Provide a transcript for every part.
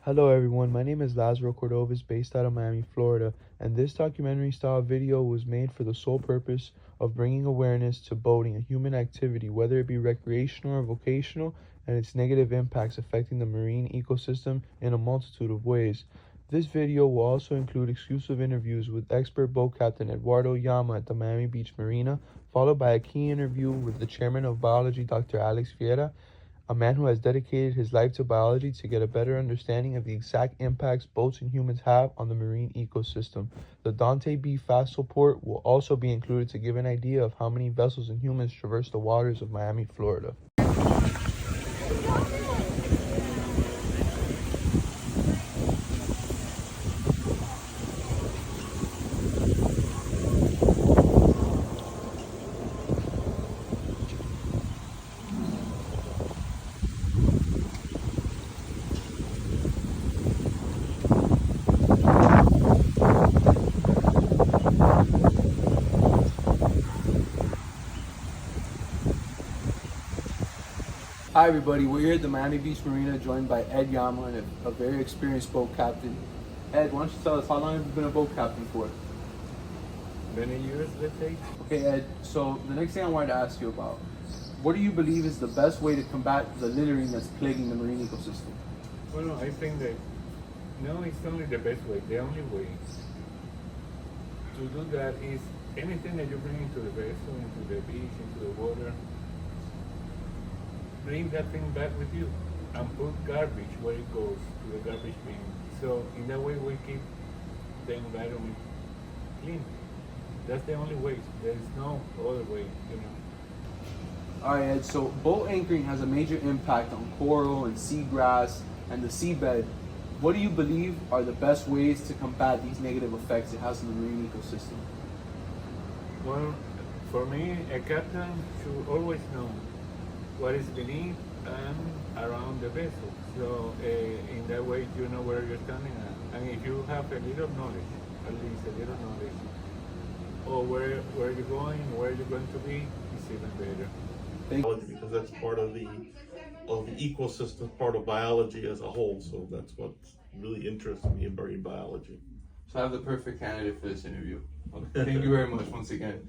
Hello everyone, my name is Lazaro Cordovez based out of Miami, Florida, and this documentary style video was made for the sole purpose of bringing awareness to boating, a human activity, whether it be recreational or vocational, and its negative impacts affecting the marine ecosystem in a multitude of ways. This video will also include exclusive interviews with expert boat captain Eduardo Llama at the Miami Beach Marina, followed by a key interview with the chairman of biology, Dr. Viera, a man who has dedicated his life to biology to get a better understanding of the exact impacts boats and humans have on the marine ecosystem. The Dante B. Fast report will also be included to give an idea of how many vessels and humans traverse the waters of Miami, Florida. Hi everybody, we're here at the Miami Beach Marina joined by Ed Llama and a very experienced boat captain. Ed, why don't you tell us how long have you been a boat captain for? Many years, let's say. Okay Ed, so the next thing I wanted to ask you about, what do you believe is the best way to combat the littering that's plaguing the marine ecosystem? Well, no, I think that no, it's only the best way. The only way to do that is anything that you bring into the vessel, into the beach, into the water, bring that thing back with you and put garbage where it goes to the garbage bin. So in that way we keep the environment clean. That's the only way. There is no other way, you know. Alright Ed, so boat anchoring has a major impact on coral and seagrass and the seabed. What do you believe are the best ways to combat these negative effects it has on the marine ecosystem? Well, for me, a captain should always know what is beneath and around the vessel. So in that way, you know where you're standing at. And if you have a little knowledge, at least a little knowledge, or where you're going, where you're going to be, it's even better. Because that's part of the ecosystem, part of biology as a whole. So that's what really interests me in marine biology. So I have the perfect candidate for this interview. Thank you very much once again.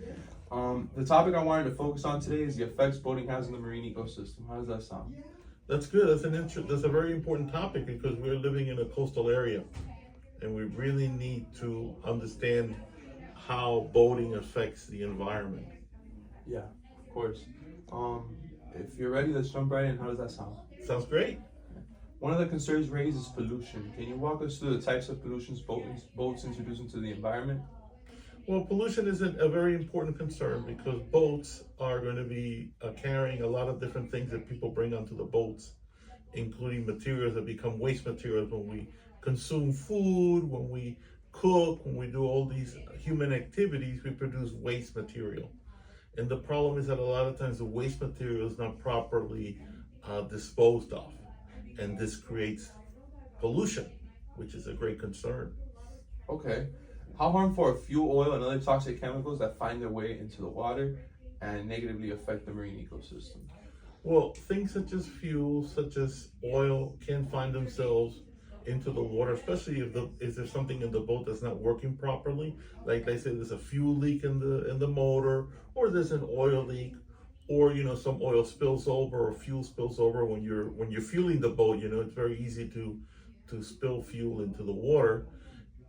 The topic I wanted to focus on today is the effects boating has on the marine ecosystem. How does that sound? That's good. That's a very important topic because we're living in a coastal area, and we really need to understand how boating affects the environment. Yeah, of course. If you're ready, let's jump right in. How does that sound? Sounds great. One of the concerns raised is pollution. Can you walk us through the types of pollutions boats introduce into the environment? Well, pollution is a very important concern because boats are going to be carrying a lot of different things that people bring onto the boats, including materials that become waste materials when we consume food, when we cook, when we do all these human activities, we produce waste material. And the problem is that a lot of times the waste material is not properly disposed of. And this creates pollution, which is a great concern. Okay. How harmful are fuel oil and other toxic chemicals that find their way into the water and negatively affect the marine ecosystem? Well, things such as fuel, such as oil, can find themselves into the water, especially if there's something in the boat that's not working properly. Like I said, there's a fuel leak in the motor, or there's an oil leak, or some oil spills over or fuel spills over when you're fueling the boat. It's very easy to spill fuel into the water.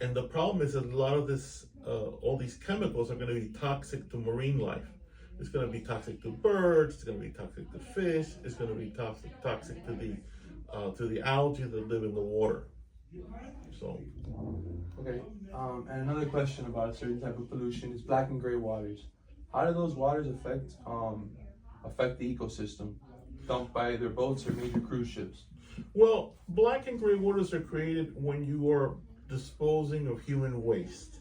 And the problem is that a lot of all these chemicals are going to be toxic to marine life. It's going to be toxic to birds. It's going to be toxic to fish. It's going to be toxic to the algae that live in the water. So. Okay. And another question about a certain type of pollution is black and gray waters. How do those waters affect the ecosystem dumped by either boats or major cruise ships? Well, black and gray waters are created when you are disposing of human waste.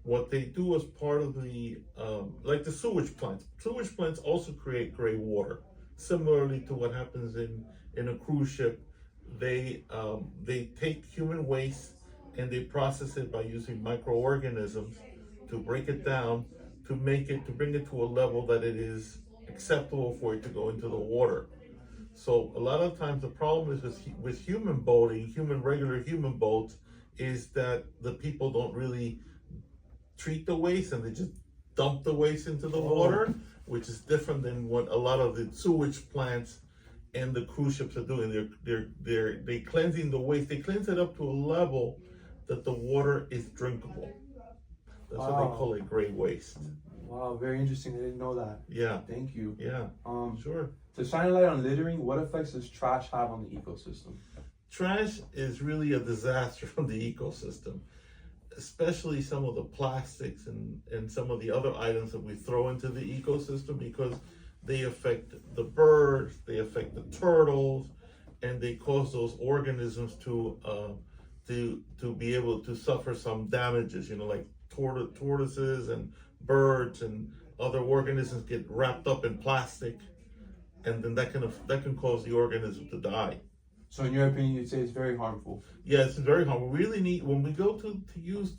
What they do as part of like the sewage plants. Sewage plants also create gray water. Similarly to what happens in a cruise ship, they take human waste and they process it by using microorganisms to break it down to bring it to a level that it is acceptable for it to go into the water. So a lot of times the problem is with human boating, regular human boats, is that the people don't really treat the waste and they just dump the waste into the water, which is different than what a lot of the sewage plants and the cruise ships are doing. They're cleansing the waste. They cleanse it up to a level that the water is drinkable. That's what they call it, gray waste. Wow, very interesting. I didn't know that. Yeah. Thank you. Yeah. Sure. To shine a light on littering, what effects does trash have on the ecosystem? Trash is really a disaster from the ecosystem, especially some of the plastics and some of the other items that we throw into the ecosystem, because they affect the birds, they affect the turtles, and they cause those organisms to be able to suffer some damages. You know, like tortoises and birds and other organisms get wrapped up in plastic, and then that can cause the organism to die. So in your opinion, you'd say it's very harmful? Yeah, it's very harmful. We really need, when we go to use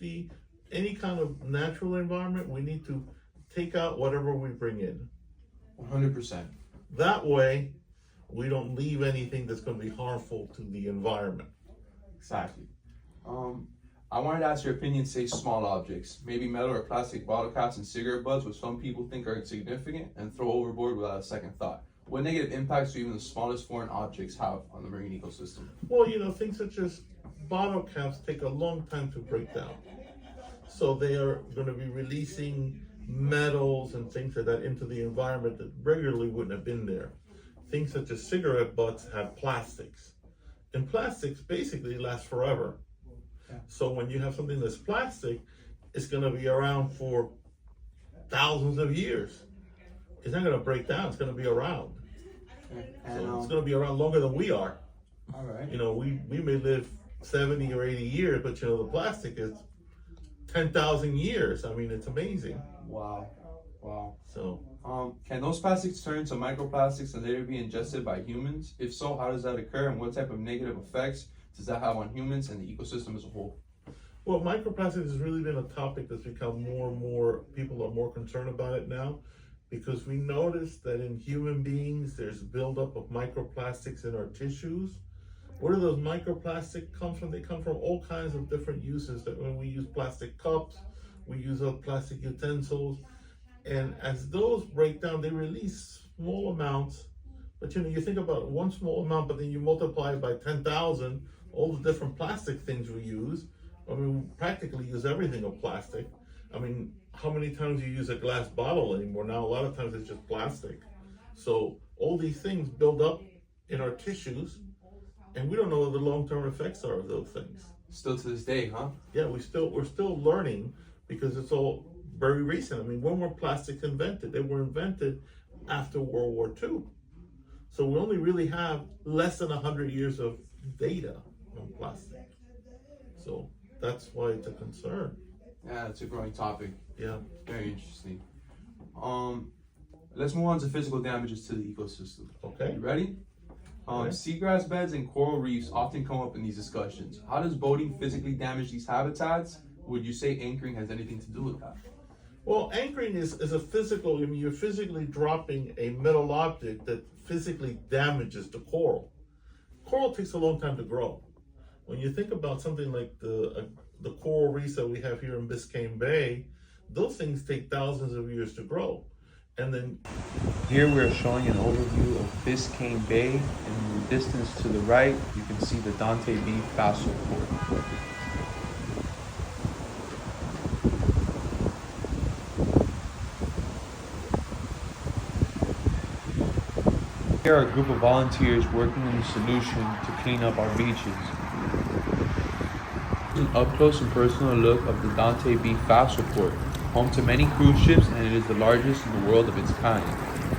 any kind of natural environment, we need to take out whatever we bring in. 100%. That way, we don't leave anything that's going to be harmful to the environment. Exactly. I wanted to ask your opinion, say small objects, maybe metal or plastic bottle caps and cigarette butts, which some people think are insignificant and throw overboard without a second thought. What negative impacts do even the smallest foreign objects have on the marine ecosystem? Well, you know, things such as bottle caps take a long time to break down. So they are going to be releasing metals and things like that into the environment that regularly wouldn't have been there. Things such as cigarette butts have plastics. And plastics basically last forever. Yeah. So when you have something that's plastic, it's going to be around for thousands of years. It's not going to break down. It's going to be around. And, so it's going to be around longer than we are. All right. You know, we may live 70 or 80 years, but you know, the plastic is 10,000 years. I mean, it's amazing. Wow. So, can those plastics turn to microplastics and later be ingested by humans? If so, how does that occur, and what type of negative effects does that have on humans and the ecosystem as a whole? Well, microplastics has really been a topic that's become more and more, people are more concerned about it now, because we notice that in human beings, there's buildup of microplastics in our tissues. Where do those microplastics come from? They come from all kinds of different uses. That when we use plastic cups, we use plastic utensils, and as those break down, they release small amounts. But you know, you think about one small amount, but then you multiply it by 10,000, all the different plastic things we use. I mean, we practically use everything of plastic. I mean, how many times do you use a glass bottle anymore? Now, a lot of times it's just plastic. So all these things build up in our tissues, and we don't know what the long-term effects are of those things. Still to this day, huh? Yeah, we're still learning, because it's all very recent. I mean, when were plastics invented? They were invented after World War II. So we only really have less than 100 years of data on plastic. So that's why it's a concern. Yeah, it's a growing topic. Yeah. Very interesting. Let's move on to physical damages to the ecosystem. Okay. You ready? Okay. Seagrass beds and coral reefs often come up in these discussions. How does boating physically damage these habitats? Would you say anchoring has anything to do with that? Well, anchoring is a physical, I mean, you're physically dropping a metal object that physically damages the coral. Coral takes a long time to grow. When you think about something like the coral reefs that we have here in Biscayne Bay, those things take thousands of years to grow. And then here we're showing an overview of Biscayne Bay, and in the distance to the right, you can see the Dade B fossil port. Here are a group of volunteers working on a solution to clean up our beaches. An up-close and personal look of the Dade B fossil port, home to many cruise ships, and it is the largest in the world of its kind.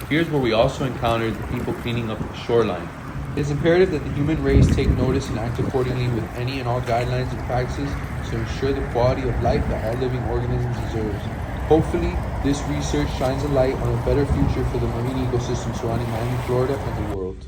Here's where we also encountered the people cleaning up the shoreline. It is imperative that the human race take notice and act accordingly with any and all guidelines and practices to ensure the quality of life that all living organisms deserves. Hopefully, this research shines a light on a better future for the marine ecosystem surrounding Miami, Florida, and the world.